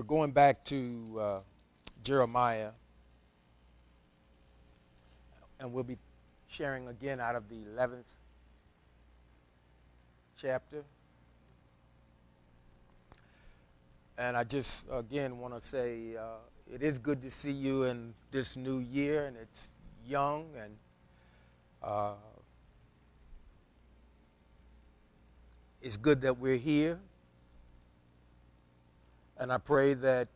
We're going back to Jeremiah, and we'll be sharing again out of the 11th chapter. And I just, again, want to say it is good to see you in this new year, and it's young, and it's good that we're here. And I pray that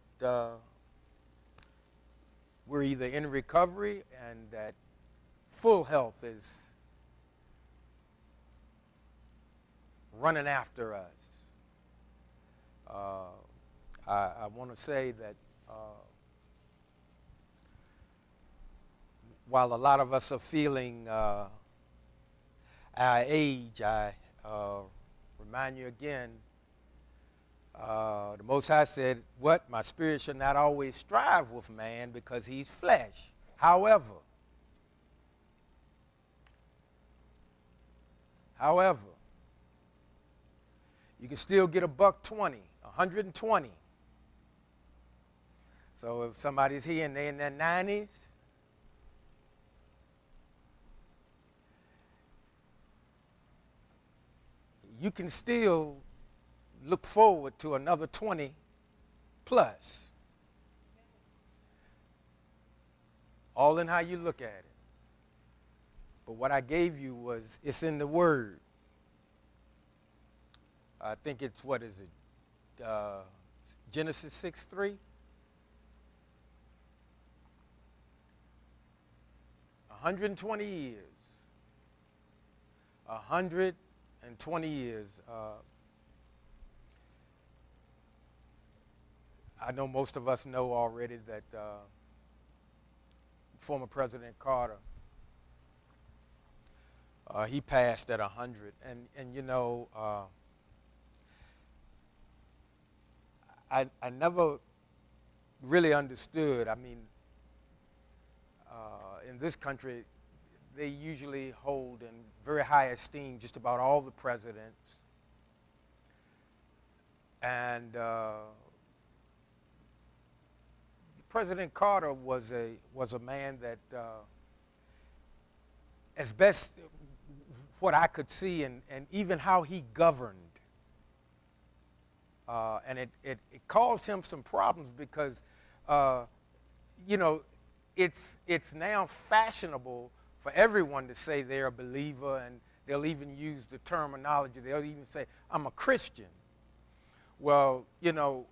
we're either in recovery and that full health is running after us. I want to say that while a lot of us are feeling our age, I remind you again, the Most High said, "What? My spirit shall not always strive with man because he's flesh. However, you can still get $120, 120. So if somebody's here and they're in their 90s, you can still look forward to another 20 plus. All in how you look at it. But what I gave you it's in the Word. I think it's, what is it? Genesis 6:3. 120 years. 120 years. I know most of us know already that former President Carter, he passed at 100. And you know, I never really understood. I mean, in this country, they usually hold in very high esteem just about all the presidents. And President Carter was a man that, as best what I could see, and even how he governed, and it caused him some problems because, you know, it's now fashionable for everyone to say they're a believer, and they'll even use the terminology. They'll even say, "I'm a Christian." Well, you know,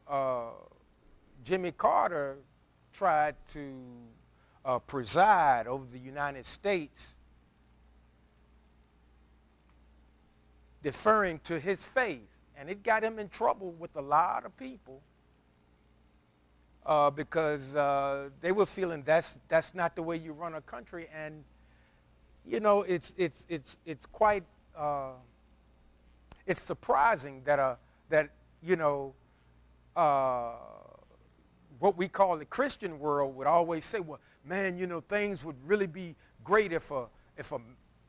Jimmy Carter tried to preside over the United States, deferring to his faith, and it got him in trouble with a lot of people because they were feeling that's not the way you run a country. And you know, it's quite it's surprising that you know, what we call the Christian world would always say, "Well, man, you know, things would really be great if a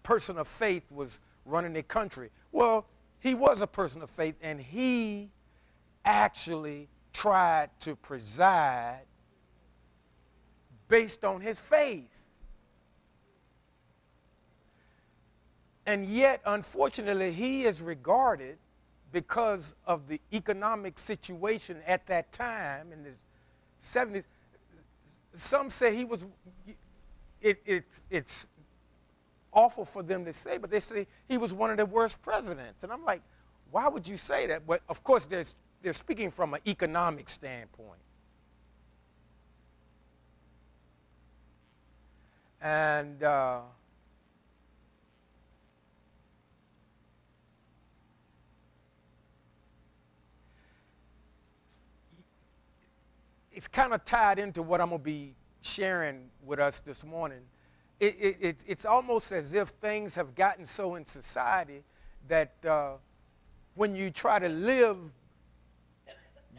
person of faith was running the country." Well, he was a person of faith, and he actually tried to preside based on his faith. And yet, unfortunately, he is regarded, because of the economic situation at that time in the 70s. Some say he was, it's awful for them to say, but they say he was one of the worst presidents. And I'm like, why would you say that? But of course, they're speaking from an economic standpoint. And it's kind of tied into what I'm going to be sharing with us this morning. It's almost as if things have gotten so in society that when you try to live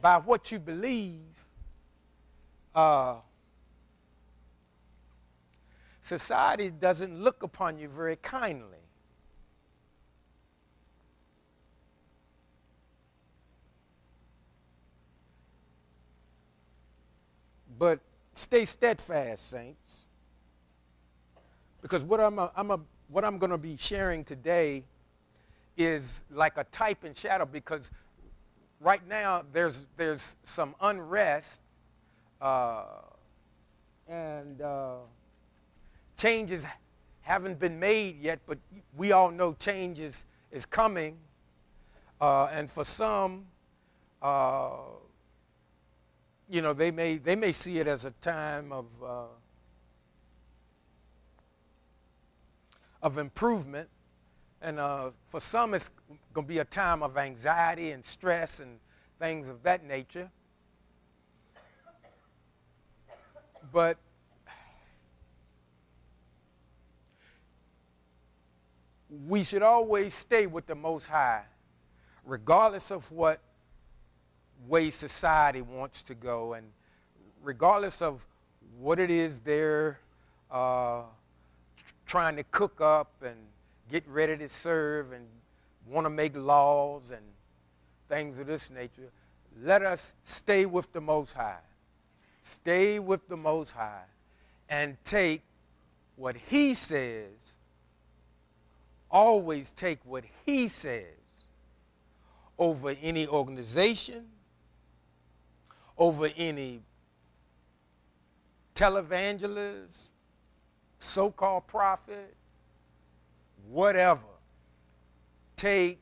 by what you believe, society doesn't look upon you very kindly. But stay steadfast, saints, because what I'm going to be sharing today is like a type and shadow, because right now there's some unrest and changes haven't been made yet, but we all know change is coming. And for some, they may see it as a time of improvement, and for some it's going to be a time of anxiety and stress and things of that nature. But we should always stay with the Most High, regardless of what way society wants to go, and regardless of what it is they're trying to cook up and get ready to serve and want to make laws and things of this nature. Let us stay with the Most High. Stay with the Most High and take what He says. Always take what He says over any organization, over any televangelist, so-called prophet, whatever. Take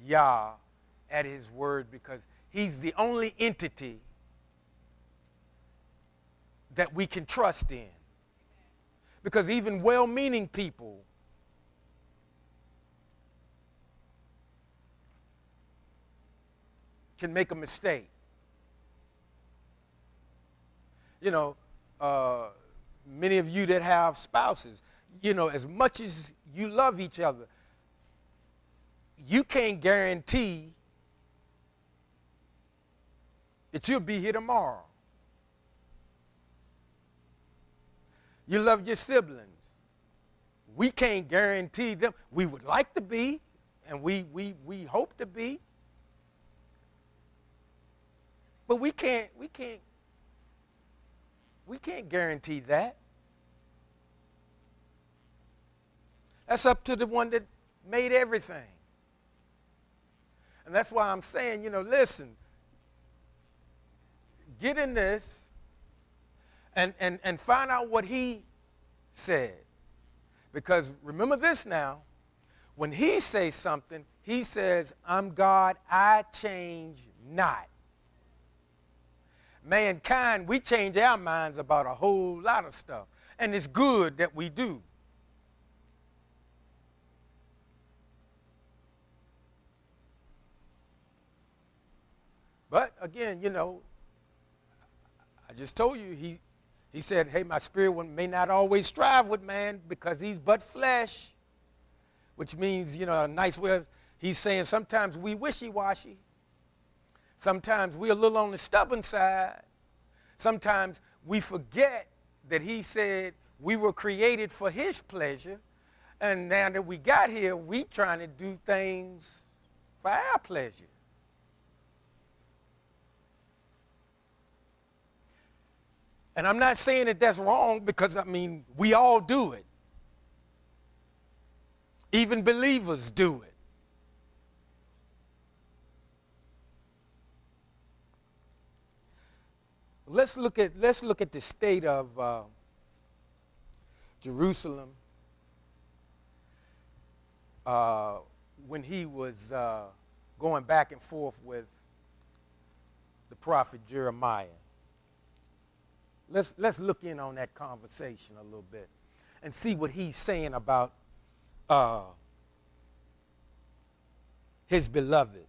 Yah at His word, because He's the only entity that we can trust in. Because even well-meaning people can make a mistake. Many of you that have spouses, as much as you love each other, you can't guarantee that you'll be here tomorrow. You love your siblings. We can't guarantee them. We would like to be, and we hope to be, but we can't guarantee that. That's up to the one that made everything. And that's why I'm saying, listen, get in this and find out what He said. Because remember this now, when He says something, He says, I'm God, I change not. Mankind, we change our minds about a whole lot of stuff. And it's good that we do. But again, I just told you, he said, hey, my spirit may not always strive with man because he's but flesh, which means, a nice way of, he's saying sometimes we wishy-washy. Sometimes we're a little on the stubborn side. Sometimes we forget that He said we were created for His pleasure. And now that we got here, we trying to do things for our pleasure. And I'm not saying that that's wrong, because, we all do it. Even believers do it. Let's look at the state of Jerusalem when he was going back and forth with the prophet Jeremiah. Let's look in on that conversation a little bit and see what he's saying about his beloved.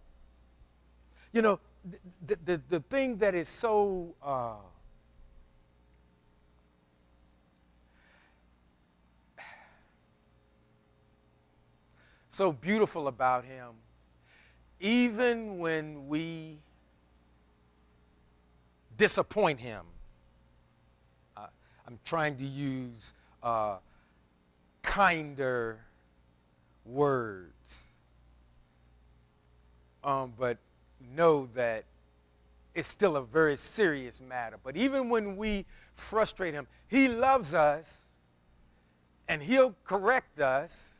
The thing that is so so beautiful about Him, even when we disappoint Him, I'm trying to use kinder words, but know that it's still a very serious matter. But even when we frustrate him, he loves us and he'll correct us.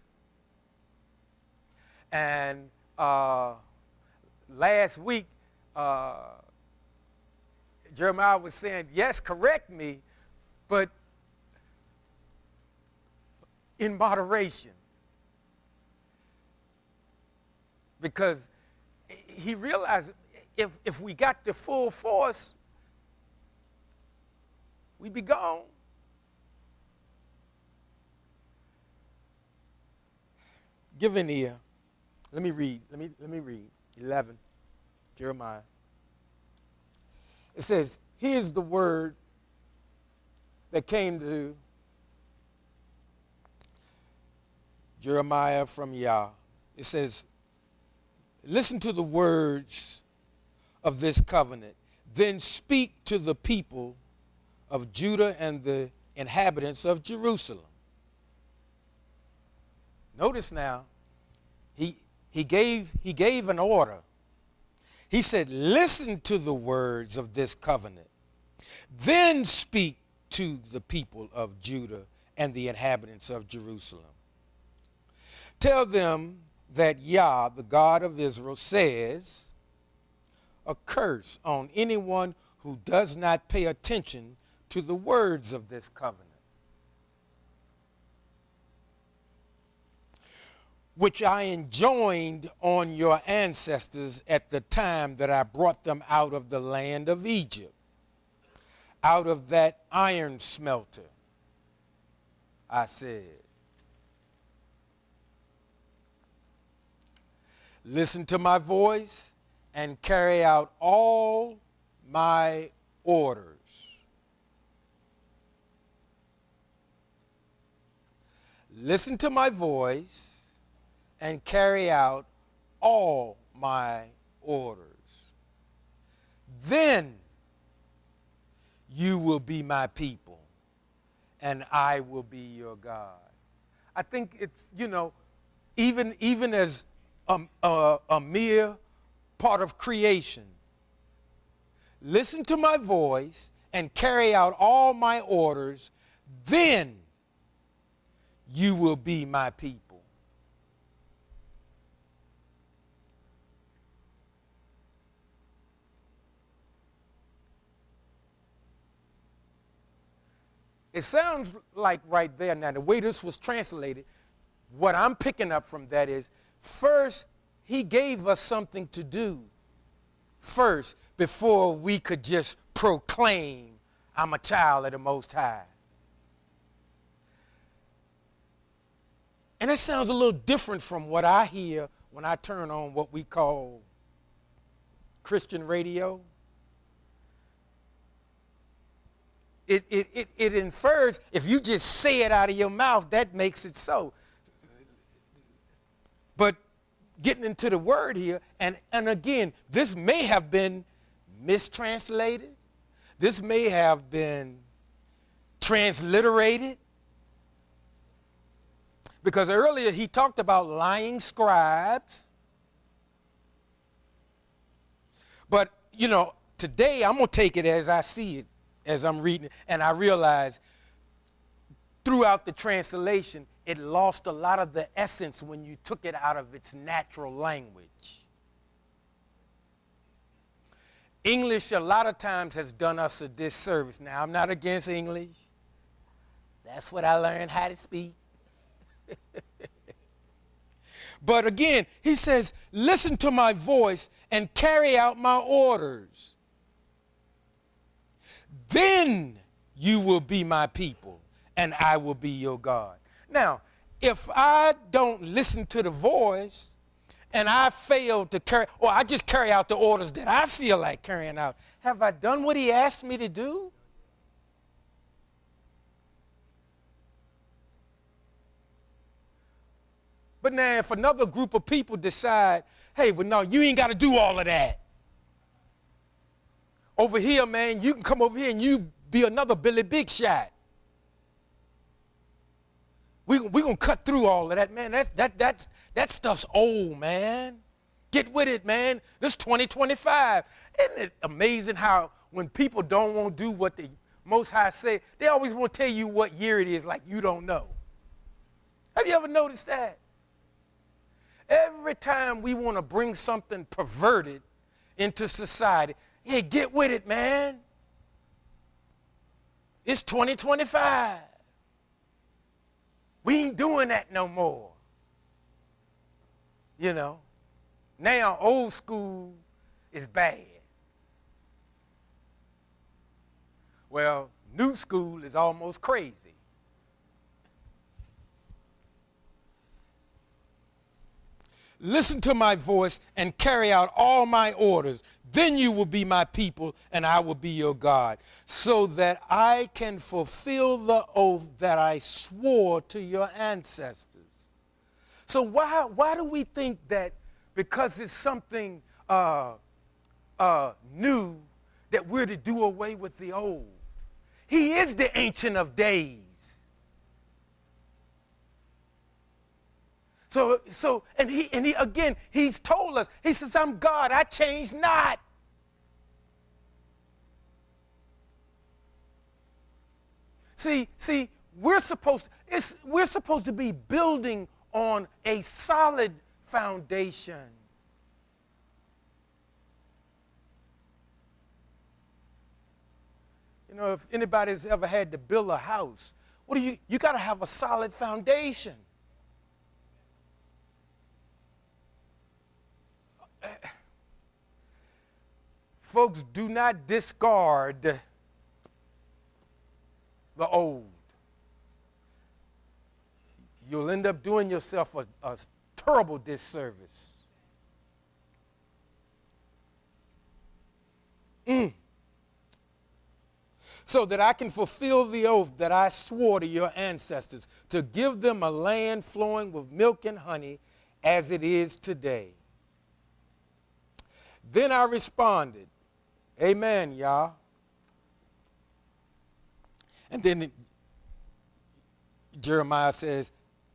And last week, Jeremiah was saying, yes, correct me, but in moderation. Because he realized if we got the full force, we'd be gone. Give an ear. Let me read. Let me read. 11, Jeremiah. It says, here's the word that came to Jeremiah from Yah. It says, listen to the words of this covenant. Then speak to the people of Judah and the inhabitants of Jerusalem. Notice now, he gave an order. He said, listen to the words of this covenant. Then speak to the people of Judah and the inhabitants of Jerusalem. Tell them that Yah, the God of Israel, says, a curse on anyone who does not pay attention to the words of this covenant, which I enjoined on your ancestors at the time that I brought them out of the land of Egypt, out of that iron smelter. I said, listen to my voice and carry out all my orders. Listen to my voice and carry out all my orders. Then you will be my people, and I will be your God. I think it's, even as a mere part of creation, listen to my voice and carry out all my orders, then you will be my people. It sounds like right there now, the way this was translated, what I'm picking up from that is, first, he gave us something to do first before we could just proclaim, I'm a child of the Most High. And that sounds a little different from what I hear when I turn on what we call Christian radio. It infers, if you just say it out of your mouth, that makes it so. But getting into the word here, and again, this may have been mistranslated. This may have been transliterated. Because earlier he talked about lying scribes. But, today I'm going to take it as I see it, as I'm reading it, and I realize throughout the translation, it lost a lot of the essence when you took it out of its natural language. English a lot of times has done us a disservice. Now, I'm not against English. That's what I learned how to speak. But again, he says, listen to my voice and carry out my orders. Then you will be my people, and I will be your God. Now, if I don't listen to the voice and I fail to carry, or I just carry out the orders that I feel like carrying out, have I done what he asked me to do? But now if another group of people decide, hey, well, no, you ain't got to do all of that. Over here, man, you can come over here and you be another Billy Big Shot. We're going to cut through all of that, man. That stuff's old, man. Get with it, man. This 2025. Isn't it amazing how when people don't want to do what the Most High say, they always want to tell you what year it is like you don't know. Have you ever noticed that? Every time we want to bring something perverted into society, hey, get with it, man. It's 2025. We ain't doing that no more. You know, now old school is bad. Well, new school is almost crazy. Listen to my voice and carry out all my orders. Then you will be my people and I will be your God, so that I can fulfill the oath that I swore to your ancestors. So why do we think that because it's something new that we're to do away with the old? He is the Ancient of Days. So he again, he's told us, he says, I'm God, I change not. See, we're supposed to be building on a solid foundation. You know, if anybody's ever had to build a house, you got to have a solid foundation. Folks, do not discard the old. You'll end up doing yourself a terrible disservice. So that I can fulfill the oath that I swore to your ancestors, to give them a land flowing with milk and honey as it is today. Then I responded, amen, y'all. And then Jeremiah says,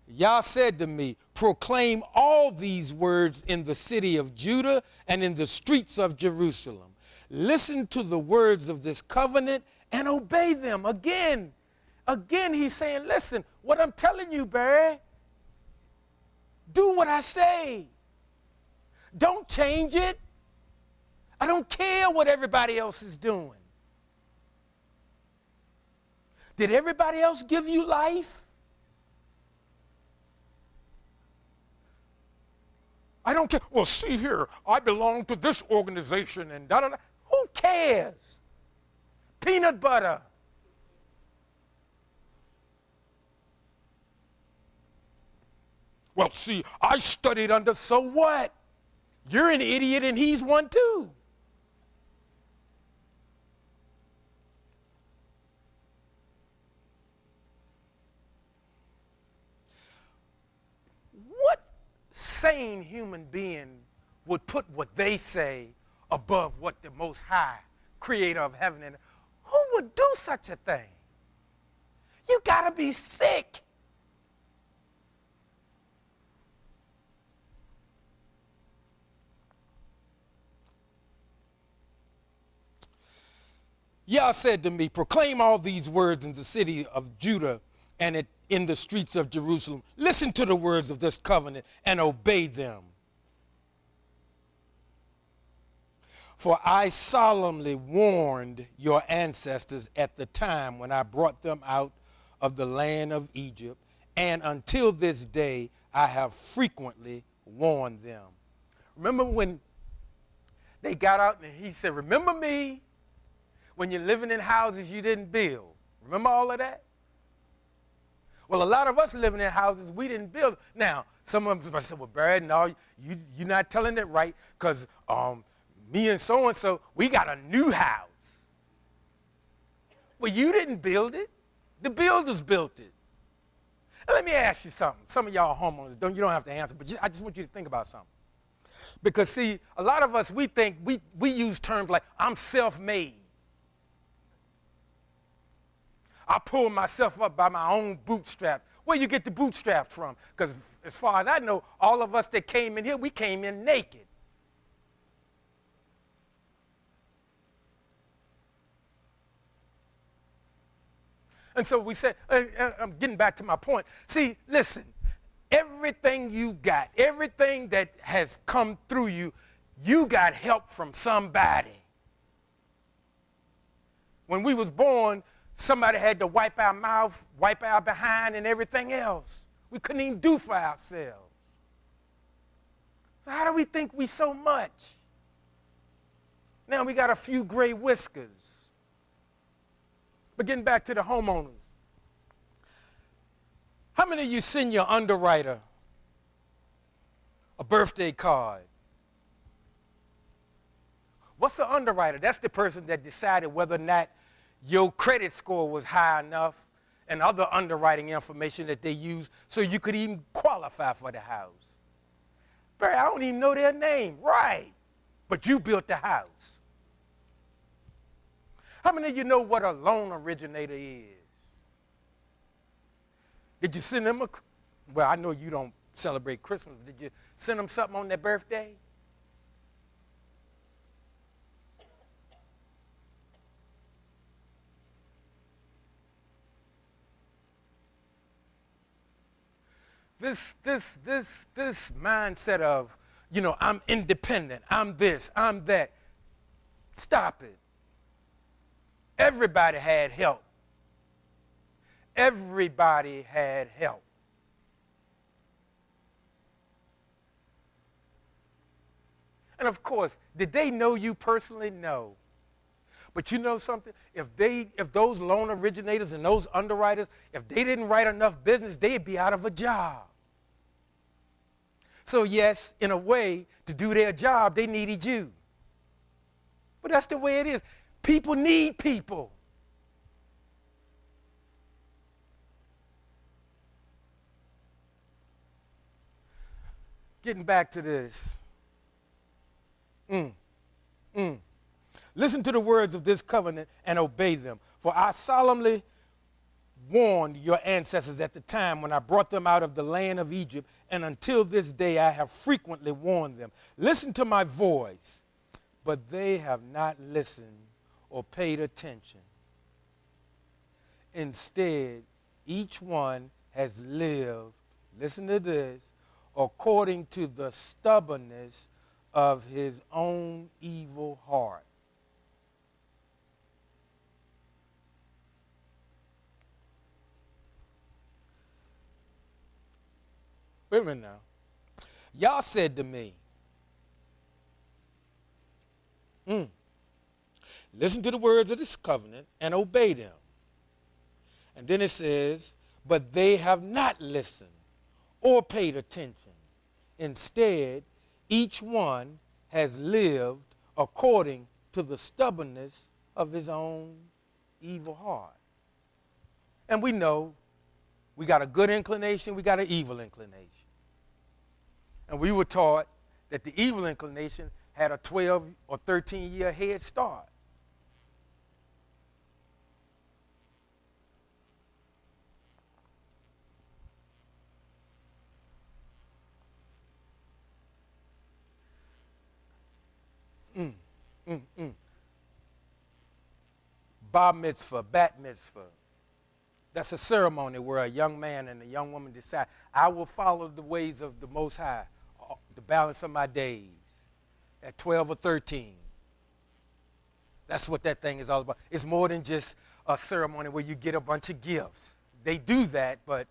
Yah said to me, proclaim all these words in the city of Judah and in the streets of Jerusalem. Listen to the words of this covenant and obey them. Again, he's saying, listen, what I'm telling you, Barry, do what I say. Don't change it. I don't care what everybody else is doing. Did everybody else give you life? I don't care. Well, see here, I belong to this organization and da-da-da. Who cares? Peanut butter. Well, see, I studied under, so what? You're an idiot and he's one too. What sane human being would put what they say above what the Most High, creator of heaven and earth? Who would do such a thing? You gotta be sick. Yah said to me, proclaim all these words in the city of Judah and in the streets of Jerusalem. Listen to the words of this covenant and obey them. For I solemnly warned your ancestors at the time when I brought them out of the land of Egypt, and until this day I have frequently warned them. Remember when they got out and he said, remember me when you're living in houses you didn't build? Remember all of that? Well, a lot of us living in houses we didn't build. Now, some of them say, well, Brad, no, you're not telling it right, because me and so, we got a new house. Well, you didn't build it. The builders built it. And let me ask you something. Some of y'all homeowners, you don't have to answer, but I just want you to think about something. Because, see, a lot of us, we think, we use terms like, I'm self-made. I pull myself up by my own bootstraps. Where you get the bootstraps from? Because as far as I know, all of us that came in here, we came in naked. And so we said, I'm getting back to my point. See, listen, everything you got, everything that has come through you, you got help from somebody. When we was born, somebody had to wipe our mouth, wipe our behind, and everything else. We couldn't even do for ourselves. So how do we think we so much? Now we got a few gray whiskers. But getting back to the homeowners. How many of you send your underwriter a birthday card? What's the underwriter? That's the person that decided whether or not your credit score was high enough and other underwriting information that they use so you could even qualify for the house. Barry, I don't even know their name. Right. But you built the house. How many of you know what a loan originator is? Did you send them well, I know you don't celebrate Christmas. Did you send them something on their birthday? This mindset of, I'm independent, I'm this, I'm that. Stop it. Everybody had help. Everybody had help. And of course, did they know you personally? No. But you know something? If those loan originators and those underwriters, if they didn't write enough business, they'd be out of a job. So yes, in a way, to do their job, they needed you. But that's the way it is. People need people. Getting back to this. Listen to the words of this covenant and obey them. For I solemnly warned your ancestors at the time when I brought them out of the land of Egypt, and until this day I have frequently warned them. Listen to my voice, but they have not listened or paid attention. Instead, each one has lived, listen to this, according to the stubbornness of his own evil heart. Wait a minute now. Y'all said to me, listen to the words of this covenant and obey them. And then it says, but they have not listened or paid attention. Instead, each one has lived according to the stubbornness of his own evil heart. And we know we got a good inclination, we got an evil inclination. And we were taught that the evil inclination had a 12 or 13-year head start. Bar mitzvah, bat mitzvah. That's a ceremony where a young man and a young woman decide, I will follow the ways of the Most High, the balance of my days, at 12 or 13. That's what that thing is all about. It's more than just a ceremony where you get a bunch of gifts. They do that, but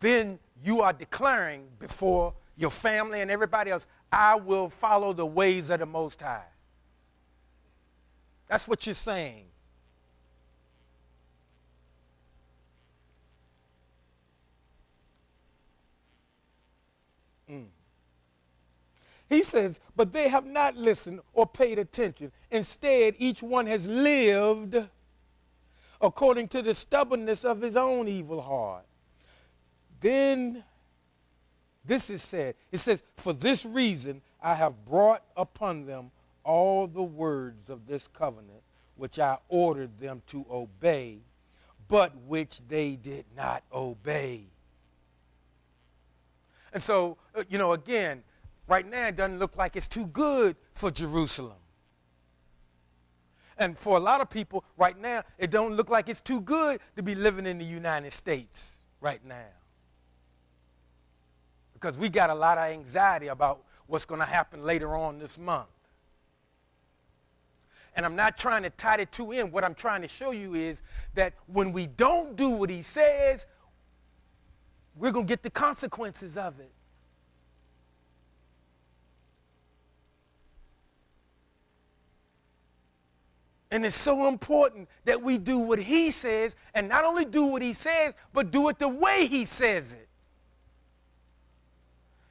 then you are declaring before your family and everybody else, I will follow the ways of the Most High. That's what you're saying. He says, but they have not listened or paid attention. Instead, each one has lived according to the stubbornness of his own evil heart. Then this is said. It says, for this reason I have brought upon them all the words of this covenant, which I ordered them to obey, but which they did not obey. And so, again, right now it doesn't look like it's too good for Jerusalem. And for a lot of people right now, it don't look like it's too good to be living in the United States right now. Because we got a lot of anxiety about what's going to happen later on this month. And I'm not trying to tie the two in. What I'm trying to show you is that when we don't do what he says, we're going to get the consequences of it. And it's so important that we do what he says, and not only do what he says, but do it the way he says it.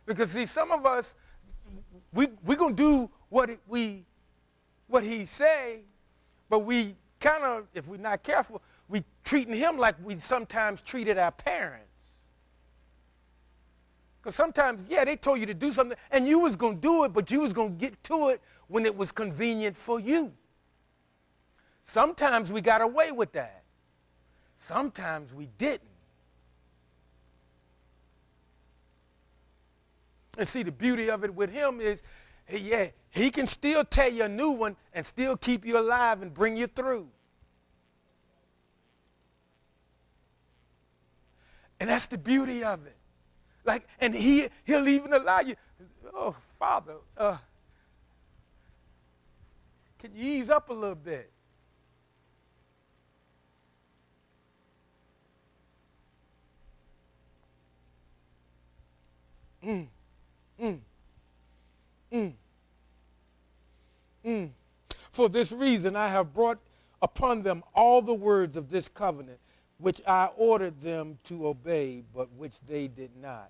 Because see, some of us, we're going to do what he say, but we kind of, if we're not careful, we treating him like we sometimes treated our parents. Because sometimes, yeah, they told you to do something, and you was going to do it, but you was going to get to it when it was convenient for you. Sometimes we got away with that. Sometimes we didn't. And see, the beauty of it with him is, yeah, he can still tell you a new one and still keep you alive and bring you through. And that's the beauty of it. Like, and he'll even allow you, oh, Father, can you ease up a little bit? For this reason I have brought upon them all the words of this covenant, which I ordered them to obey, but which they did not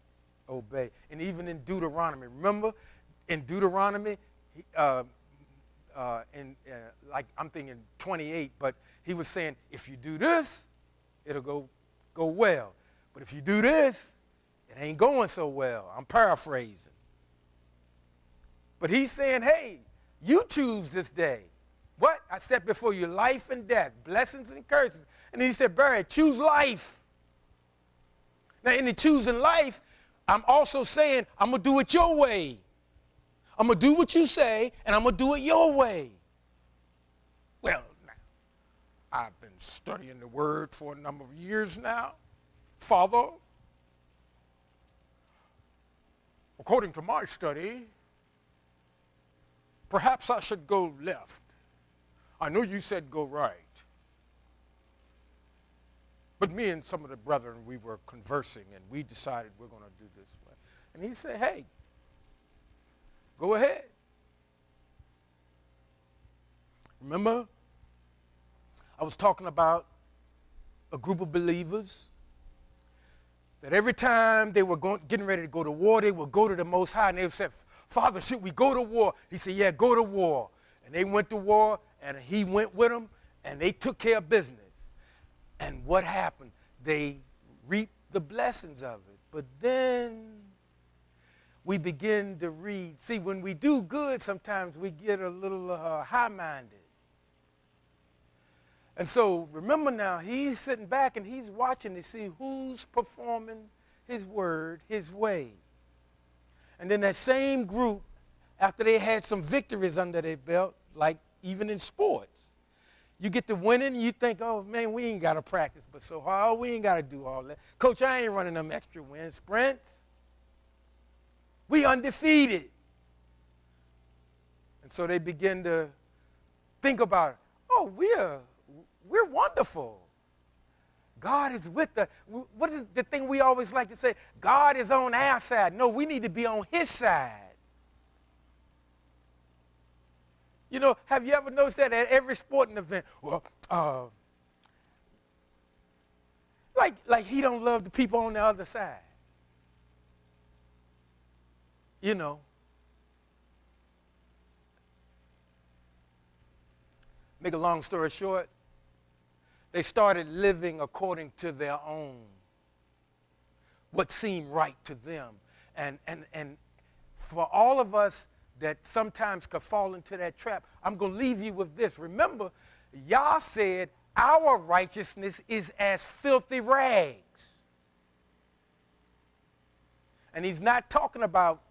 obey. And even in Deuteronomy, remember in Deuteronomy, like I'm thinking 28, but he was saying, if you do this, it'll go well. But if you do this, it ain't going so well. I'm paraphrasing. But he's saying, hey, you choose this day. What? I set before you life and death, blessings and curses. And he said, Barry, choose life. Now, in the choosing life, I'm also saying, I'm going to do it your way. I'm going to do what you say, and I'm going to do it your way. Well, now, I've been studying the word for a number of years now. Father, according to my study, perhaps I should go left. I know you said go right. But me and some of the brethren, we were conversing, and we decided we're going to do this way. And he said, hey, go ahead. Remember, I was talking about a group of believers that every time they were getting ready to go to war, they would go to the Most High, and they would say, Father, should we go to war? He said, yeah, go to war. And they went to war, and he went with them, and they took care of business. And what happened? They reaped the blessings of it. But then we begin to read. See, when we do good, sometimes we get a little high-minded. And so remember now, he's sitting back and he's watching to see who's performing his word his way. And then that same group, after they had some victories under their belt, like even in sports, you get to winning, you think, oh, man, we ain't got to practice but so hard. We ain't got to do all that. Coach, I ain't running them extra win sprints. We undefeated. And so they begin to think about it. Oh, we're wonderful. God is with us. What is the thing we always like to say? God is on our side. No, we need to be on his side. You know, have you ever noticed that at every sporting event? Well, like he don't love the people on the other side. You know. Make a long story short, they started living according to their own, what seemed right to them. And for all of us that sometimes could fall into that trap, I'm going to leave you with this. Remember, Yah said our righteousness is as filthy rags. And he's not talking about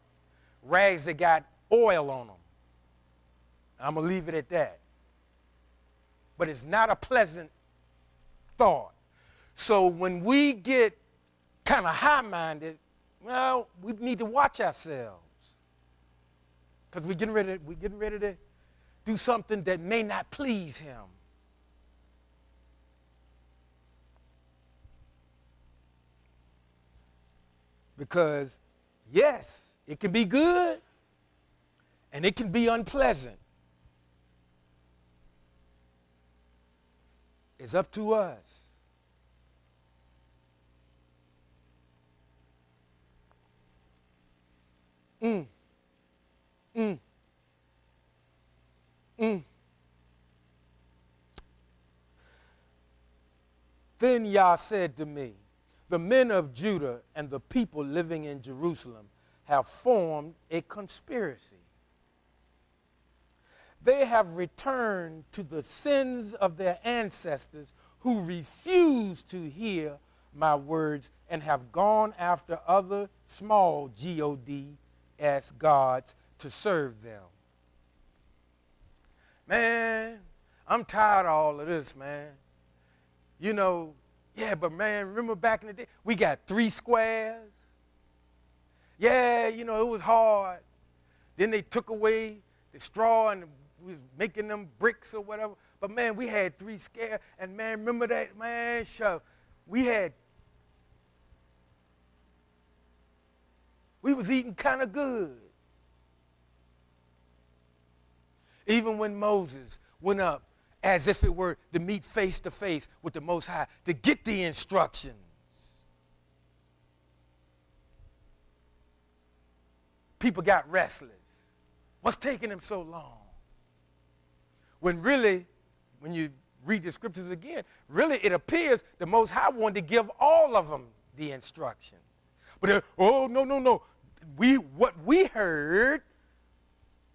rags that got oil on them. I'm going to leave it at that. but it's not a pleasant thought. So when we get kind of high-minded, well, we need to watch ourselves, because we're getting ready to do something that may not please him. Because, yes, it can be good and it can be unpleasant. It's up to us. Mm. Mm. Mm. Then Yah said to me, the men of Judah and the people living in Jerusalem have formed a conspiracy. They have returned to the sins of their ancestors who refused to hear my words and have gone after other small gods to serve them. Man, I'm tired of all of this, man. You know, yeah, but man, remember back in the day, we got 3 squares. Yeah, you know, it was hard. Then they took away the straw and we was making them bricks or whatever. But man, we had 3 squares. And man, remember that, man, sure. We was eating kind of good. Even when Moses went up as if it were to meet face to face with the Most High to get the instructions. People got restless. What's taking them so long? When really, when you read the scriptures again, really it appears the Most High wanted to give all of them the instructions. But, no. What we heard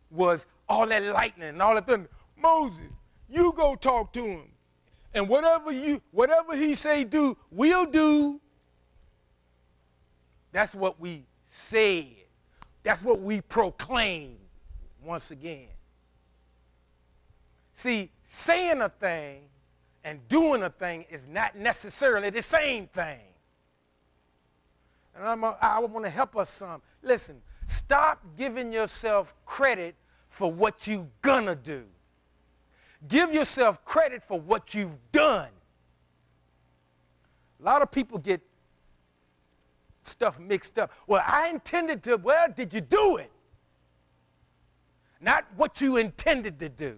was all that lightning and all that thunder. Moses, you go talk to him. And whatever he say do, we'll do. That's what we said. That's what we proclaimed once again. See, saying a thing and doing a thing is not necessarily the same thing. And I want to help us some. Listen, stop giving yourself credit for what you're gonna do. Give yourself credit for what you've done. A lot of people get stuff mixed up. Well, I intended to, well, did you do it? Not what you intended to do.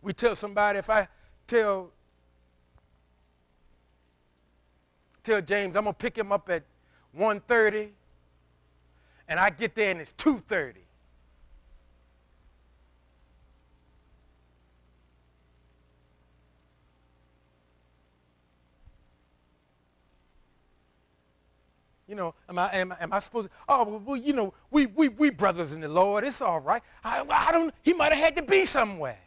We tell somebody, if I tell James I'm going to pick him up at 1:30, and I get there and it's 2:30. You know, am I supposed to? Oh, well, you know, we brothers in the Lord. It's all right. He might have had to be somewhere.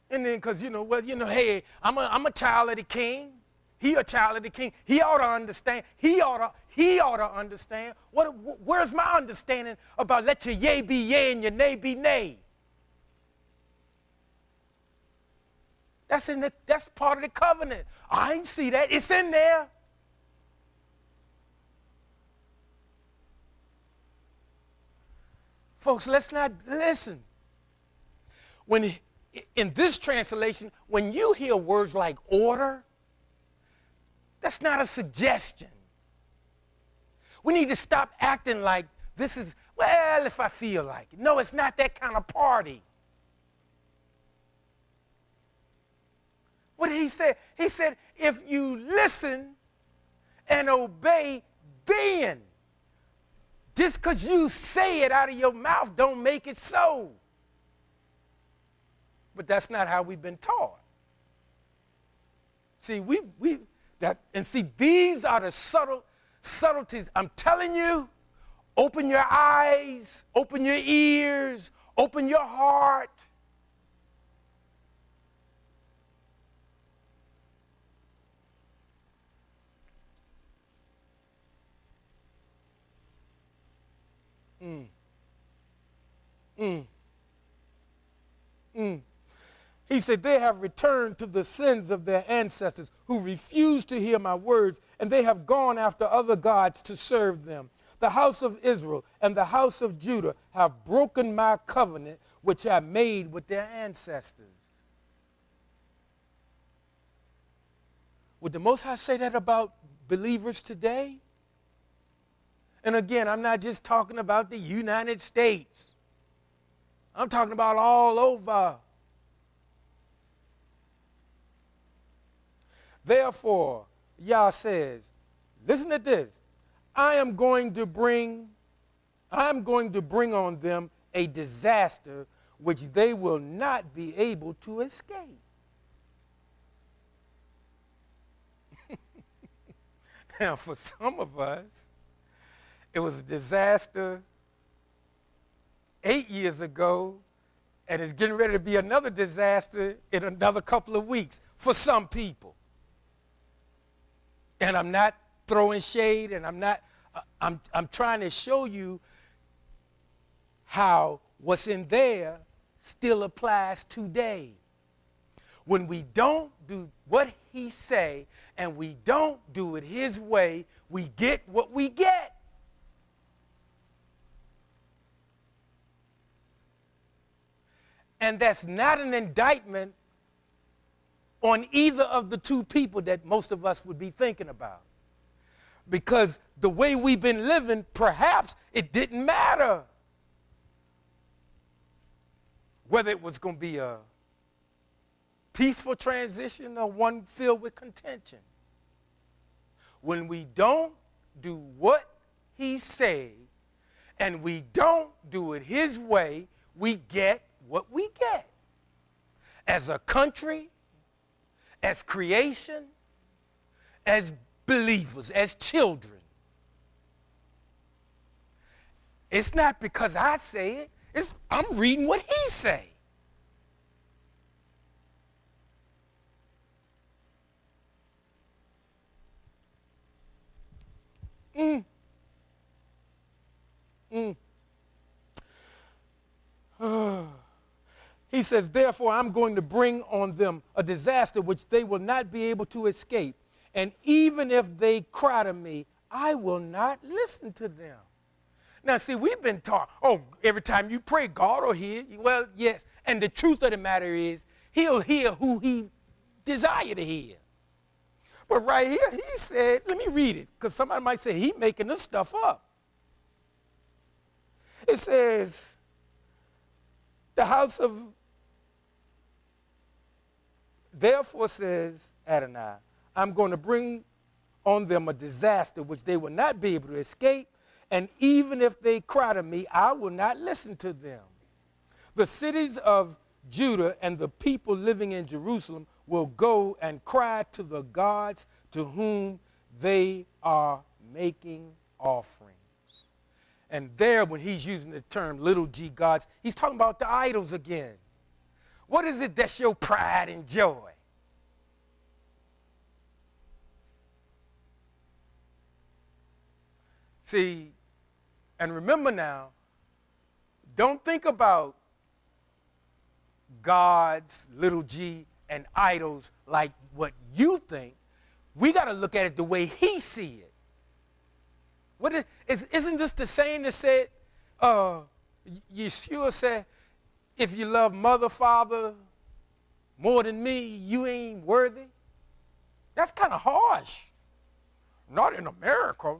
And then, because, hey, I'm a child of the king. He a child of the king. He ought to understand. He ought to understand. Where's my understanding about let your yea be yea and your nay be nay? That's part of the covenant. I ain't see that. It's in there. Folks, let's not listen. In this translation, when you hear words like order, that's not a suggestion. We need to stop acting like this is, well, if I feel like it. No, it's not that kind of party. What did he say? He said, if you listen and obey, then just because you say it out of your mouth don't make it so. But that's not how we've been taught. See, these are the subtleties. I'm telling you, open your eyes, open your ears, open your heart. Mm. Mm. Mm. He said, they have returned to the sins of their ancestors who refused to hear my words, and they have gone after other gods to serve them. The house of Israel and the house of Judah have broken my covenant, which I made with their ancestors. Would the Most High say that about believers today? And again, I'm not just talking about the United States. I'm talking about all over. Therefore, Yah says, listen to this, I'm going to bring on them a disaster which they will not be able to escape. Now, for some of us, it was a disaster 8 years ago, and it's getting ready to be another disaster in another couple of weeks for some people. And I'm not throwing shade, and I'm trying to show you how what's in there still applies today. When we don't do what he say and we don't do it his way, we get what we get. And that's not an indictment on either of the two people that most of us would be thinking about. Because the way we've been living, perhaps it didn't matter whether it was going to be a peaceful transition or one filled with contention. When we don't do what he said and we don't do it his way, we get what we get. As a country, as creation, as believers, as children. It's not because I say it, I'm reading what he say. He says, therefore, I'm going to bring on them a disaster which they will not be able to escape. And even if they cry to me, I will not listen to them. Now, see, we've been taught, every time you pray, God will hear you. Well, yes. And the truth of the matter is, he'll hear who he desire to hear. But right here, he said, let me read it, because somebody might say, he's making this stuff up. It says, therefore says Adonai, I'm going to bring on them a disaster which they will not be able to escape, and even if they cry to me, I will not listen to them. The cities of Judah and the people living in Jerusalem will go and cry to the gods to whom they are making offerings. And there, when he's using the term little g gods, he's talking about the idols again. What is it that's your pride and joy? See, and remember now, don't think about gods, little g, and idols like what you think. We got to look at it the way he see it. Isn't this the same that said, Yeshua said, if you love mother, father more than me, you ain't worthy? That's kind of harsh. Not in America.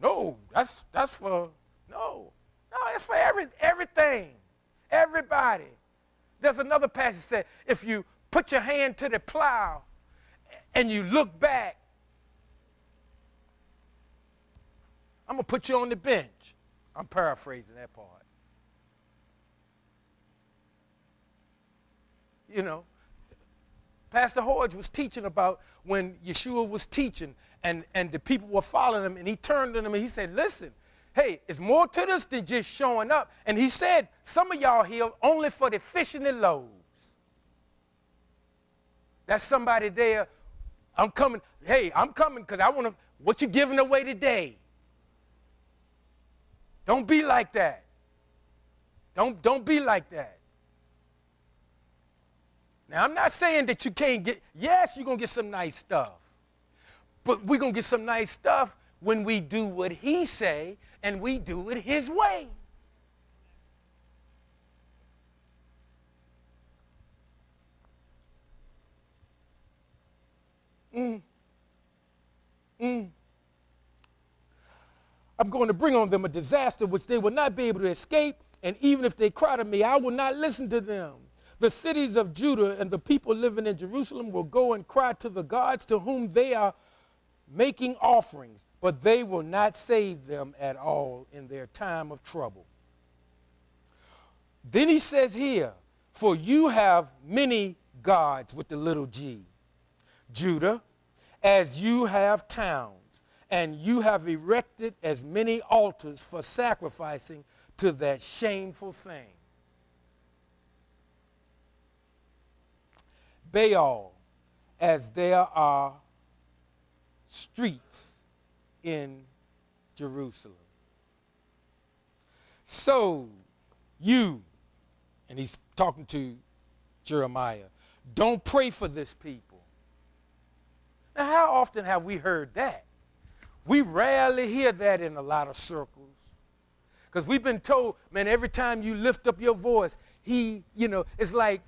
No, that's for, no, it's for everything, everybody. There's another passage that said, if you put your hand to the plow and you look back, I'm going to put you on the bench. I'm paraphrasing that part. You know, Pastor Hodge was teaching about when Yeshua was teaching and the people were following him, and he turned to them and he said, listen, hey, it's more to this than just showing up. And he said, some of y'all here only for the fish and the loaves. That's somebody there. I'm coming. Hey, I'm coming because I want to, what you giving away today? Don't be like that. Don't be like that. Now, I'm not saying that you can't get, yes, you're going to get some nice stuff. But we're going to get some nice stuff when we do what he say and we do it his way. I'm going to bring on them a disaster which they will not be able to escape, and even if they cry to me, I will not listen to them. The cities of Judah and the people living in Jerusalem will go and cry to the gods to whom they are making offerings, but they will not save them at all in their time of trouble. Then he says here, for you have many gods with the little g, Judah, as you have towns, and you have erected as many altars for sacrificing to that shameful thing. Baal, as there are streets in Jerusalem. So you, and he's talking to Jeremiah, don't pray for this people. Now, how often have we heard that? We rarely hear that in a lot of circles. Because we've been told, man, every time you lift up your voice, it's like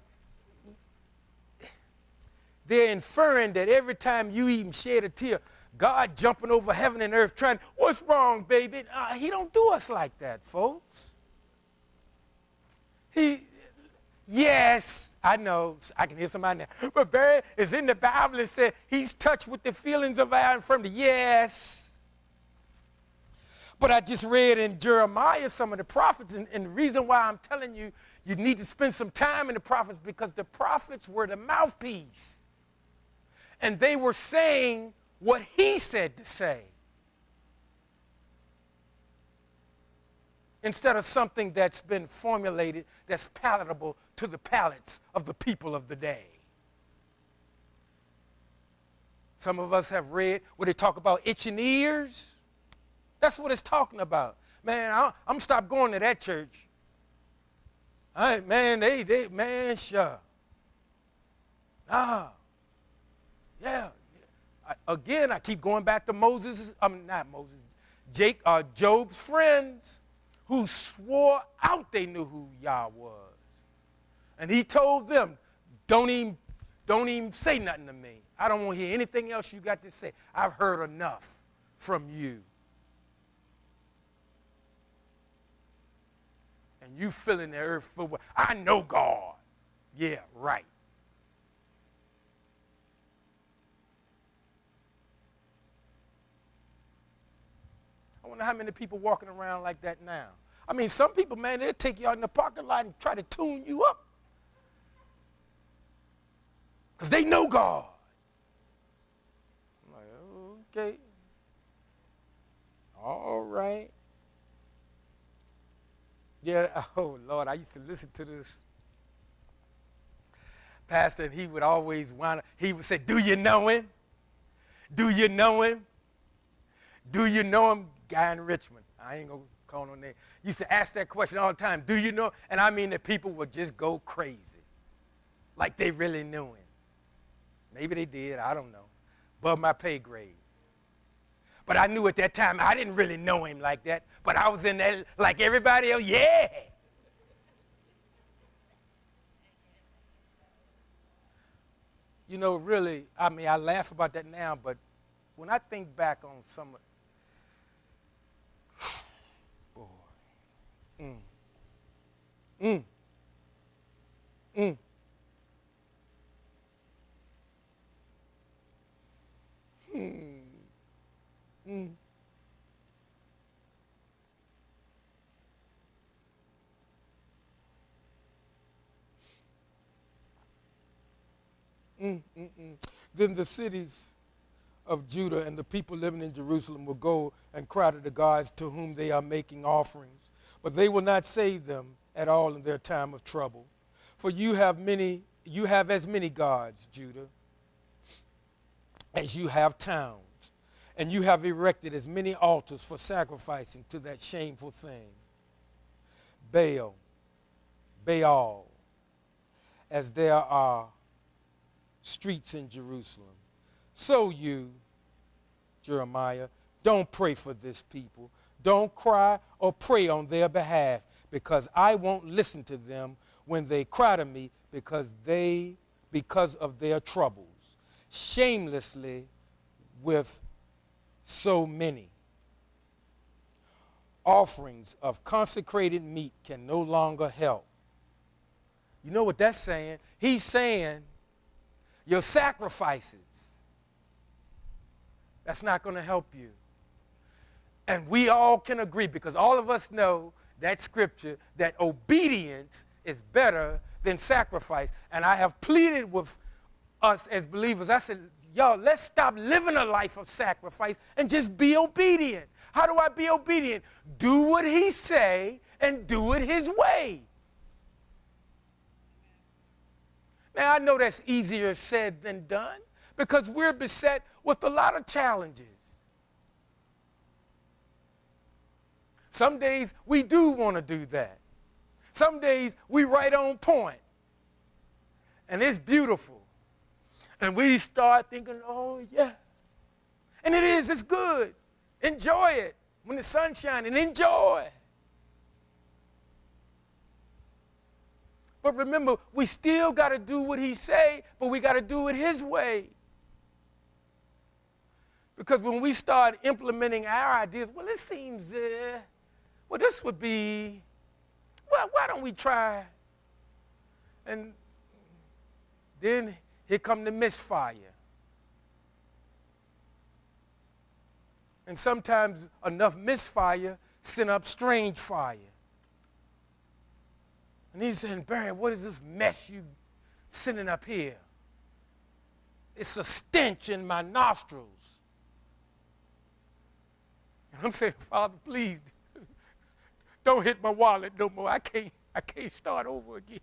they're inferring that every time you even shed a tear, God jumping over heaven and earth trying, what's wrong, baby? He don't do us like that, folks. Yes, I know, I can hear somebody now. But Barry, it's in the Bible, it said he's touched with the feelings of our infirmity. Yes. But I just read in Jeremiah some of the prophets, and the reason why I'm telling you, you need to spend some time in the prophets, because the prophets were the mouthpiece. And they were saying what he said to say, instead of something that's been formulated that's palatable to the palates of the people of the day. Some of us have read where they talk about itching ears. That's what it's talking about. Man, I'm stop going to that church. Man, sure. Yeah. Again, I keep going back to Job's friends, who swore out they knew who Yah was. And he told them, don't even say nothing to me. I don't want to hear anything else you got to say. I've heard enough from you. And you filling the earth full of, I know God. Yeah, right. I wonder how many people walking around like that now. I mean, some people, man, they'll take you out in the parking lot and try to tune you up. Because they know God. I'm like, okay. All right. Yeah, oh, Lord, I used to listen to this pastor, and he would always he would say, do you know him? Do you know him? Do you know him? Guy in Richmond. I ain't going to call no name. Used to ask that question all the time. Do you know? And I mean that people would just go crazy. Like they really knew him. Maybe they did. I don't know. Above my pay grade. But I knew at that time I didn't really know him like that. But I was in there like everybody else. Yeah. You know, really, I mean, I laugh about that now, but when I think back on some of, boy, Then the cities of Judah and the people living in Jerusalem will go and cry to the gods to whom they are making offerings, but they will not save them at all in their time of trouble. For you have as many gods, Judah, as you have towns, And you have erected as many altars for sacrificing to that shameful thing, Baal, as there are streets in Jerusalem. So you, Jeremiah, don't pray for this people. Don't cry or pray on their behalf, because I won't listen to them when they cry to me because of their troubles, shamelessly with so many. Offerings of consecrated meat can no longer help. You know what that's saying? He's saying your sacrifices, that's not going to help you. And we all can agree, because all of us know that scripture, that obedience is better than sacrifice. And I have pleaded with us as believers. I said, y'all, let's stop living a life of sacrifice and just be obedient. How do I be obedient? Do what he say and do it his way. Now, I know that's easier said than done, because we're beset with a lot of challenges. Some days we do want to do that. Some days we right on point. And it's beautiful. And we start thinking, oh, yeah. And it is, it's good. Enjoy it. When the sun's shining, enjoy. But remember, we still got to do what he say, but we got to do it his way. Because when we start implementing our ideas, well, it seems, well, this would be, well, why don't we try? And then here come the misfire. And sometimes enough misfire send up strange fire. And he's saying, Barry, what is this mess you sending up here? It's a stench in my nostrils. And I'm saying, Father, please, don't hit my wallet no more. I can't start over again.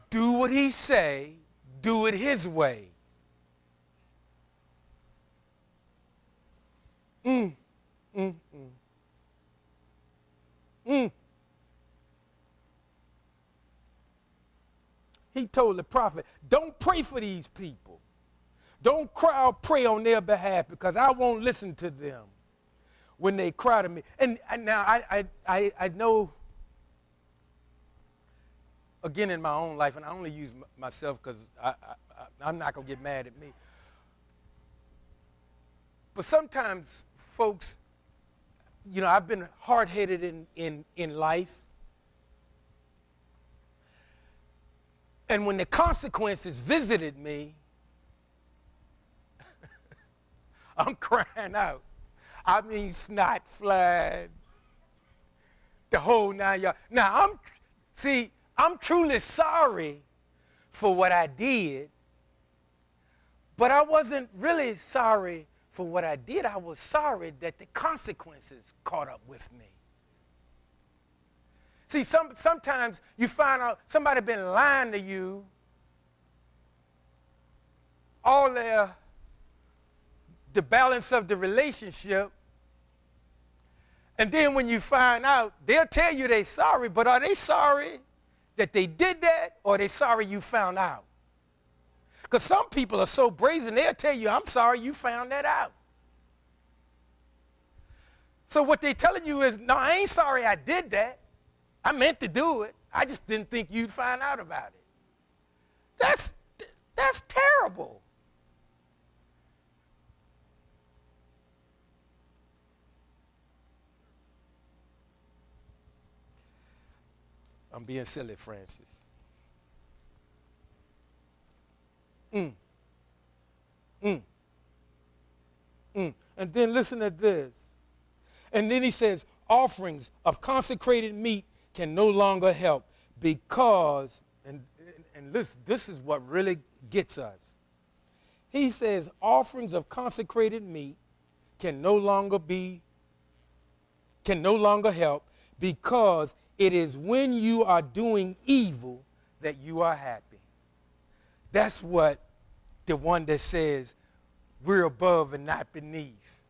Do what he say, do it his way. He told the prophet, don't pray for these people. Don't cry or pray on their behalf, because I won't listen to them when they cry to me. And now I know, again, in my own life, and I only use myself because I'm not going to get mad at me. But sometimes folks, you know, I've been hard-headed in life. And when the consequences visited me, I'm crying out. I mean, snot flying, the whole 9 yards. Now, I'm truly sorry for what I did, but I wasn't really sorry for what I did. I was sorry that the consequences caught up with me. See, sometimes you find out somebody been lying to you all the balance of the relationship, and then when you find out, they'll tell you they're sorry, but are they sorry that they did that, or are they sorry you found out? Because some people are so brazen, they'll tell you, I'm sorry you found that out. So what they're telling you is, no, I ain't sorry I did that. I meant to do it. I just didn't think you'd find out about it. That's terrible. I'm being silly, Francis. And then listen to this. And then he says, offerings of consecrated meat can no longer help, because, and this is what really gets us. He says, offerings of consecrated meat can no longer help, because it is when you are doing evil that you are happy. That's what the one that says we're above and not beneath.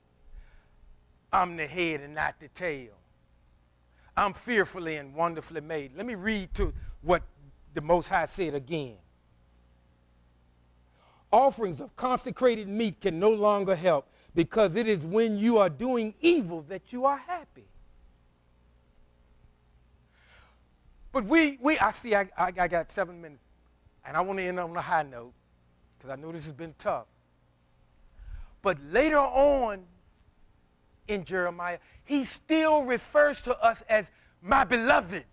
I'm the head and not the tail. I'm fearfully and wonderfully made. Let me read to what the Most High said again. Offerings of consecrated meat can no longer help, because it is when you are doing evil that you are happy. But I got 7 minutes, and I want to end on a high note, because I know this has been tough. But later on in Jeremiah, he still refers to us as my beloved.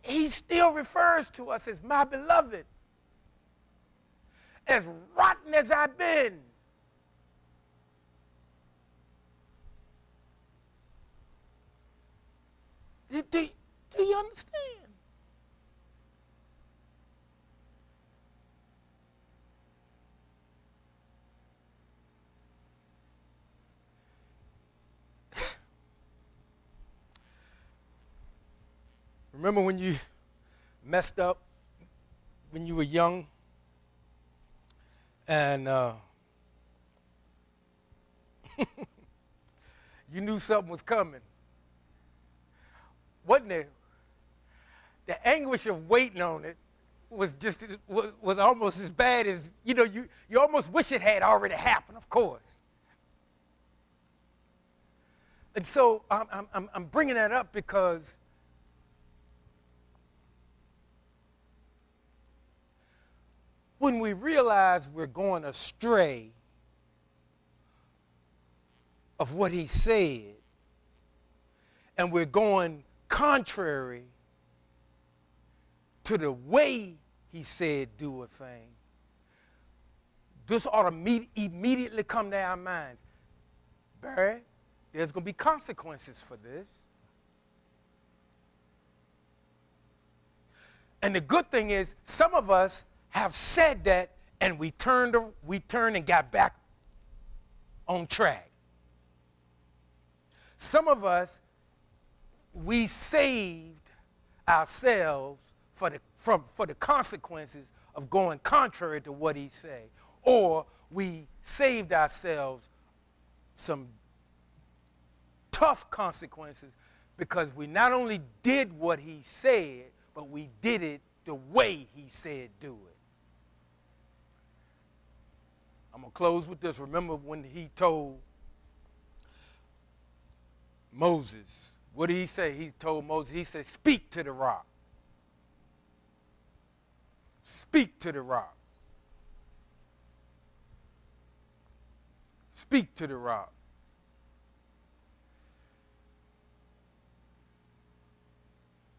He still refers to us as my beloved. As rotten as I've been, do you understand? Remember when you messed up when you were young and you knew something was coming? Wasn't there? The anguish of waiting on it was was almost as bad as, you almost wish it had already happened, of course. And so I'm bringing that up because when we realize we're going astray of what he said, and we're going contrary to the way he said do a thing, this ought to immediately come to our minds. Barry, there's going to be consequences for this. And the good thing is, some of us have said that, and we turned and got back on track. Some of us, we saved ourselves for the consequences of going contrary to what he said, or we saved ourselves some tough consequences because we not only did what he said, but we did it the way he said do it. I'm going to close with this. Remember when he told Moses, what did he say? He told Moses, he said, speak to the rock. Speak to the rock. Speak to the rock.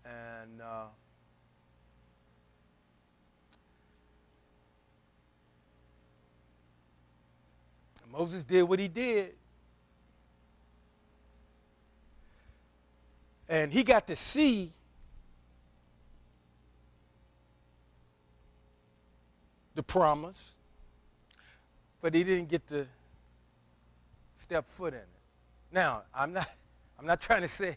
And Moses did what he did. And he got to see the promise, but he didn't get to step foot in it. Now, I'm not trying to say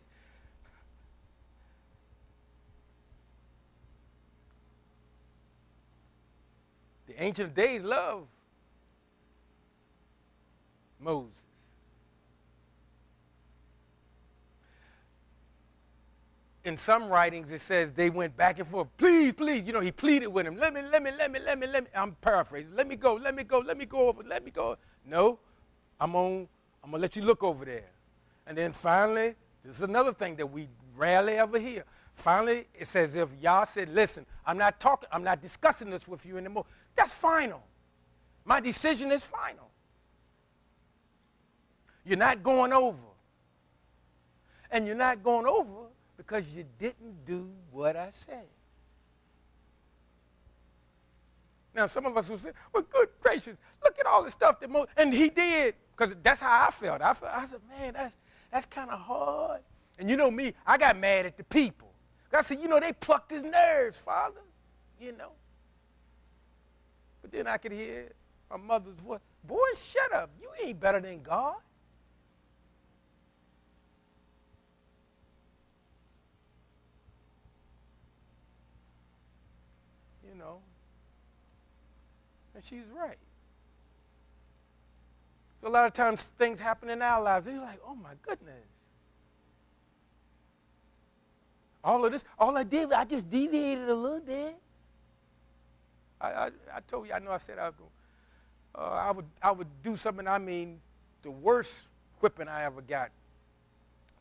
the Ancient of Days loved Moses. In some writings, it says they went back and forth. Please, please. He pleaded with him. Let me. I'm paraphrasing. Let me go. Let me go. No, I'm going to let you look over there. And then finally, this is another thing that we rarely ever hear. Finally, it's as if Yah said, listen, I'm not discussing this with you anymore. That's final. My decision is final. You're not going over. And you're not going over because you didn't do what I said. Now, some of us will say, well, good gracious, look at all the stuff that Moses, and he did, because that's how I felt. I said, man, that's kind of hard. And you know me, I got mad at the people. I said, they plucked his nerves, Father, But then I could hear my mother's voice, boy, shut up. You ain't better than God. you know. And she's right. So a lot of times things happen in our lives, and you're like, oh my goodness. All of this, all I did, I just deviated a little bit. I told you, I said I was going, I would do something. I mean, the worst whipping I ever got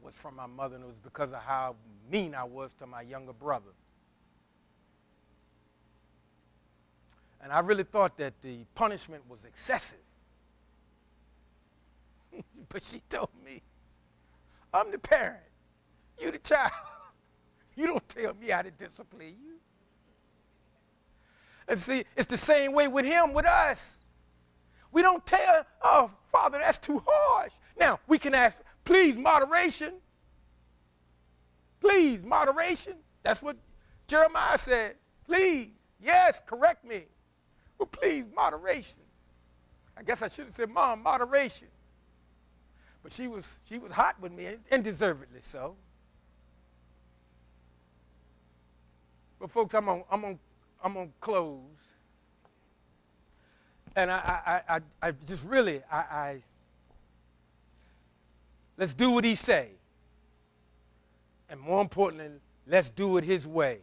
was from my mother, and it was because of how mean I was to my younger brother. And I really thought that the punishment was excessive. But she told me, I'm the parent, you the child. You don't tell me how to discipline you. And see, it's the same way with him, with us. We don't tell, oh, Father, that's too harsh. Now, we can ask, please, moderation. Please, moderation. That's what Jeremiah said. Please, yes, correct me. Well, please, moderation. I guess I should have said, Mom, moderation. But she was hot with me, and deservedly so. But folks, I'm on close, and I just really let's do what he say, and more importantly, let's do it his way,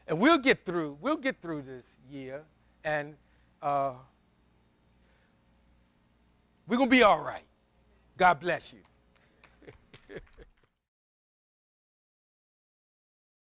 and we'll get through this year, and we're gonna be all right. God bless you.